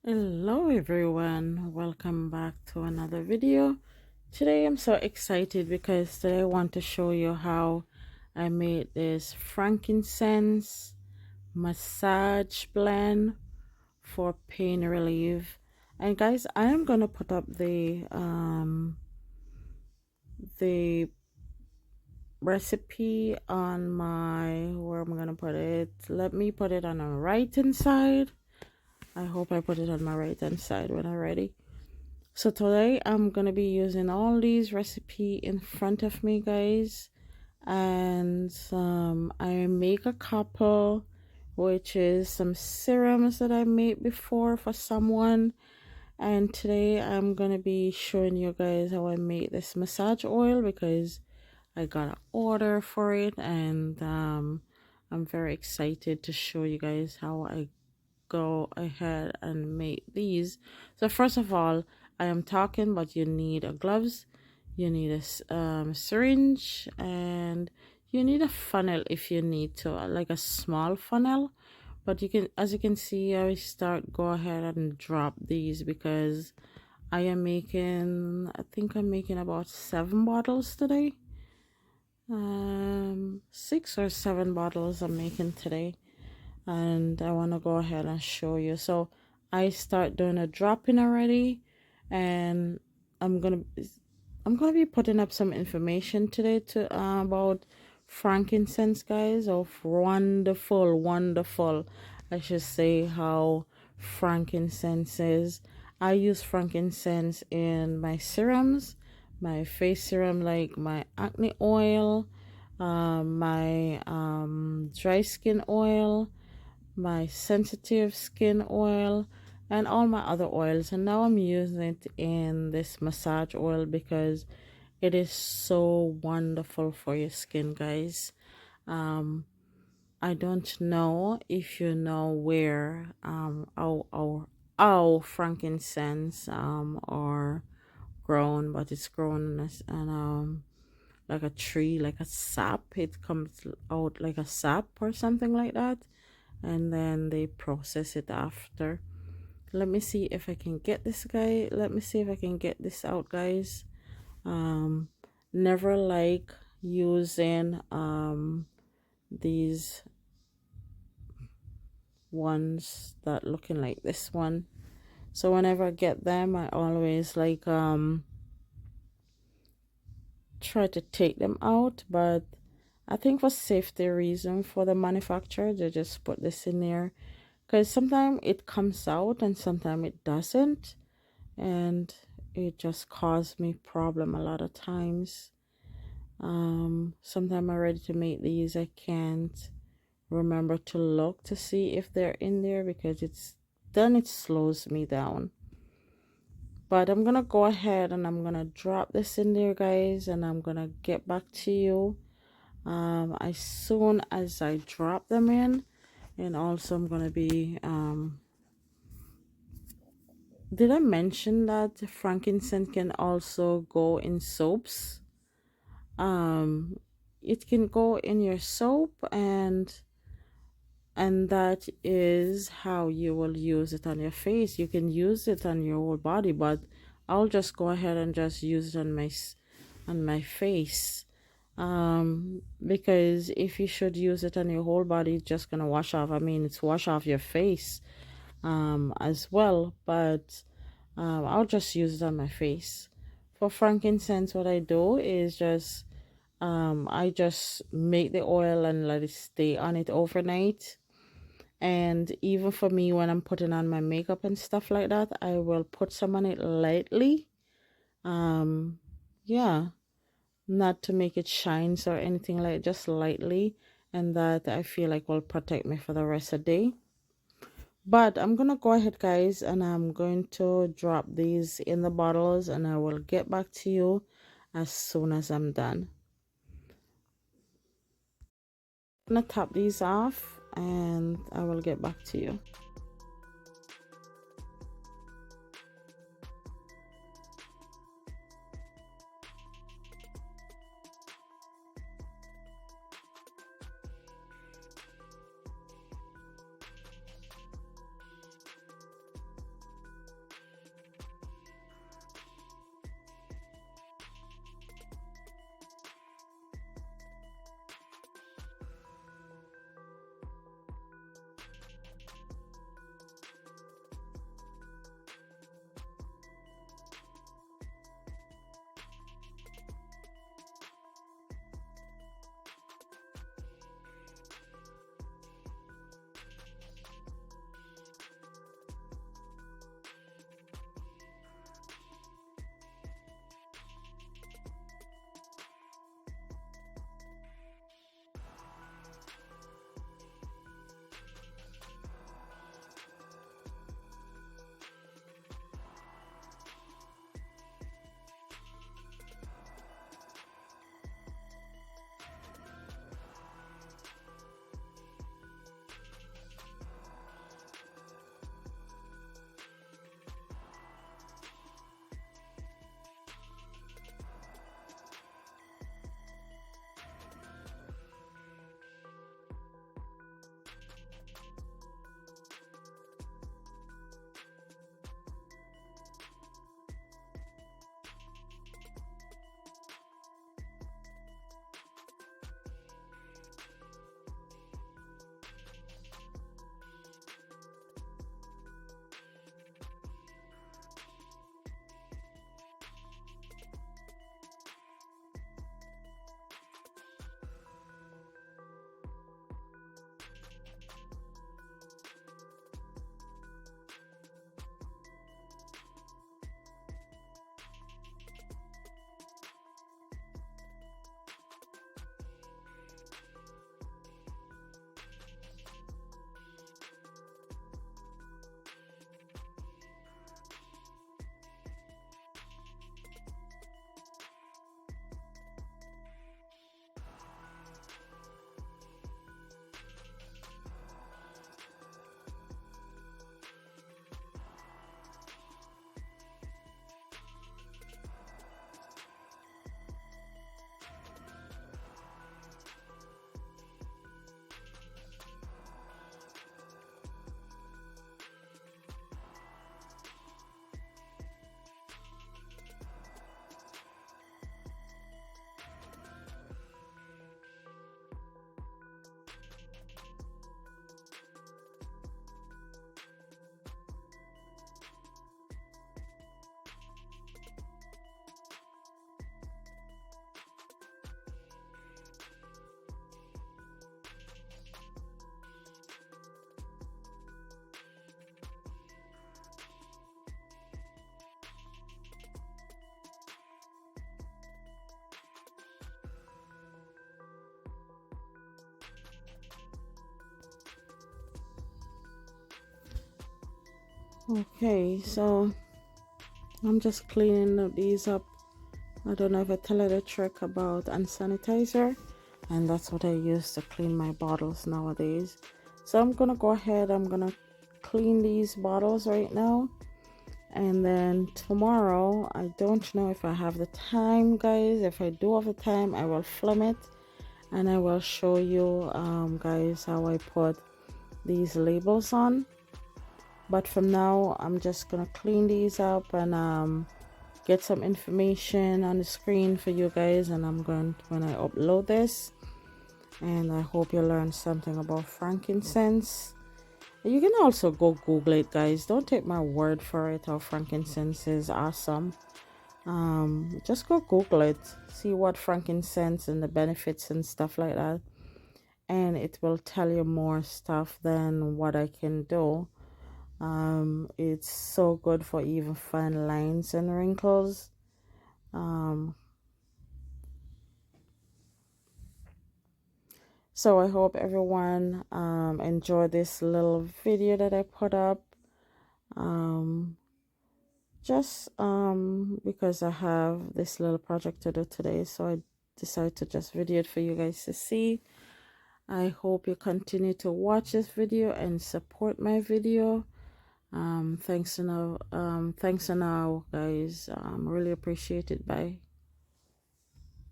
Hello everyone, welcome back to another video. Today I'm so excited because today I want to show you how I made this frankincense massage blend for pain relief. And guys, I am gonna put up the recipe on my, where am I gonna put it? Let me put it on the right hand side. I hope I put it on my right hand side when I'm ready. So today I'm gonna be using all these recipe in front of me, guys, and I make a couple, which is some serums that I made before for someone, and today I'm gonna be showing you guys how I made this massage oil because I got an order for it, and I'm very excited to show you guys how I go ahead and make these. So first of all, I am talking, but you need a gloves, you need a syringe, and you need a funnel if you need to, like a small funnel. But you can, as you can see, I go ahead and drop these because I am making, I think I'm making about 7 bottles today. 6 or 7 bottles I'm making today, and I want to go ahead and show you. So I start doing a dropping already, and I'm gonna I'm gonna be putting up some information today to about frankincense, guys. Of wonderful, I should say, how frankincense is. I use frankincense in my serums, my face serum, like my acne oil, my dry skin oil, my sensitive skin oil, and all my other oils. And now I'm using it in this massage oil because it is so wonderful for your skin, guys. um I don't know if you know where our frankincense are grown, but it's grown as an like a tree, like a sap. It comes out like a sap or something like that, and then they process it after. Let me see if I can get this guy. Let me see if I can get this out, guys. um Never like using these ones that looking like this one. So whenever I get them, I always like try to take them out, but I think for safety reason for the manufacturer, they just put this in there because sometimes it comes out and sometimes it doesn't, and it just caused me problem a lot of times. Sometimes I'm ready to make these, I can't remember to look to see if they're in there because it slows me down. But I'm gonna go ahead and I'm gonna drop this in there, guys, and I'm gonna get back to you as soon as I drop them in. And also I'm gonna be did I mention that frankincense can also go in soaps? um it can go in your soap, and that is how you will use it on your face. You can use it on your whole body, but I'll just go ahead and just use it on my face, because if you should use it on your whole body, it's just gonna wash off. I mean, it's wash off your face as well, but I'll just use it on my face. For frankincense, what I do is just I just make the oil and let it stay on it overnight. And even for me, when I'm putting on my makeup and stuff like that, I will put some on it lightly. Um, yeah, not to make it shines or anything, like just lightly, and that I feel like will protect me for the rest of the day. But I'm gonna go ahead, guys, and I'm going to drop these in the bottles, and I will get back to you as soon as I'm done. I'm gonna top these off, and I will get back to you. Okay, so I'm just cleaning these up. I don't know if I tell you the trick about hand sanitizer, and that's what I use to clean my bottles nowadays. So I'm gonna go ahead, I'm gonna clean these bottles right now, and then tomorrow, I don't know if I have the time, guys. If I do have the time, I will film it and I will show you guys, how I put these labels on. But from now, I'm just gonna clean these up and get some information on the screen for you guys, and I'm going to, when I upload this, and I hope you learned something about frankincense. You can also go Google it, guys. Don't take my word for it. How frankincense is awesome. Just go Google it, see what frankincense and the benefits and stuff like that, and it will tell you more stuff than what I can do. It's so good for even fine lines and wrinkles. So I hope everyone enjoyed this little video that I put up. Just because I have this little project to do today, so I decided to just video it for you guys to see. I hope you continue to watch this video and support my video. Thanks and now guys. Really appreciate it. Bye.